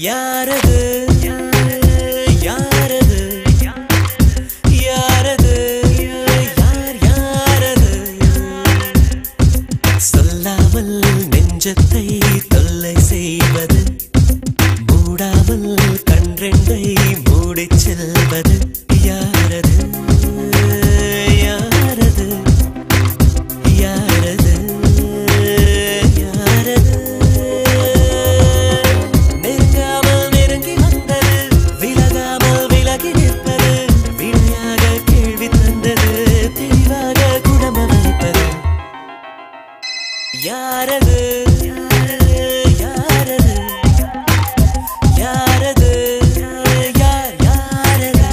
யாரது யாரது யாரது யார் யாரது சொல்லாமல் நெஞ்சத்தை தொல்லை செய்வது மூடாமல் கண்ரெண்டை மூடிச் செல்வது யாரது யாரது யாரது யாரது யாரது யாரது யாரது யார் யாரது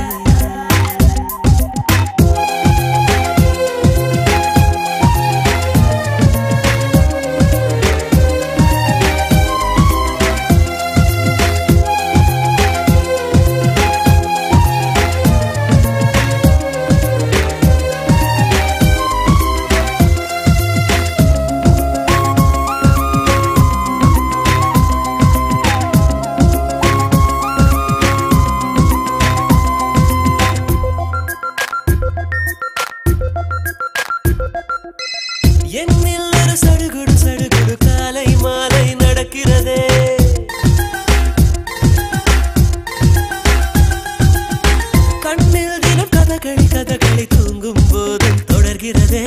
என்னில் ஒரு சடுகுடு சடுகுடு காலை மாலை நடக்கிறதே கண்ணில் தினம் கதகளி கதகளி தூங்கும் போதும் தொடர்கிறதே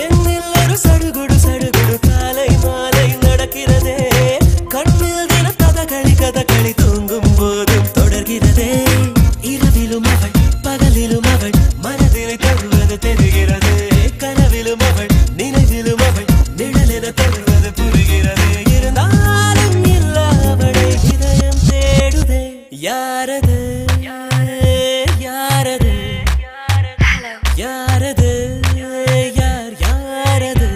என்னில் ஒரு சடுகுடு சடுகுடு காலை மாலை நடக்கிறதே கண்ணில் தினம் கதகளி கதகளி தூங்கும் போதும் தொடர்கிறதே இரவிலும் அவள் பகலிலும் அவள் மனதிலை தருவது தெரிகிறது கனவிலும் அவள் நினைவிலும் அவள் நிழலென தருவது புரிகிறது இருந்தாலும் இல்ல அவளை இதயம் தேடுதே யாரது யாரது யாரது யார் யாரது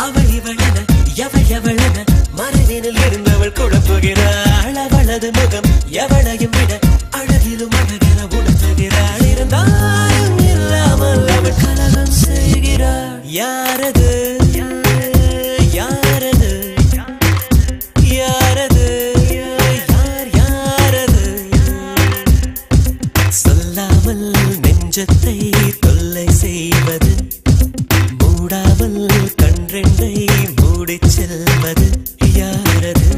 அவள் இவளென எவள் எவளென மனதினில் இருந்தவள் குழப்புகிறாள் அவளது முகம் எவளையும் விட அழகிலும் அழகென உணர்த்துகிறாள் இருந்தாலும் இல்லாமல் அவள் கலகம் செய்கிறாள் யாரது யாரது யாரது யார் யாரது சொல்லாமல் நெஞ்சத்தை தொல்லை செய்வது மூடாமல் கண்ரெண்டை மூடிச் செல்வது யாரது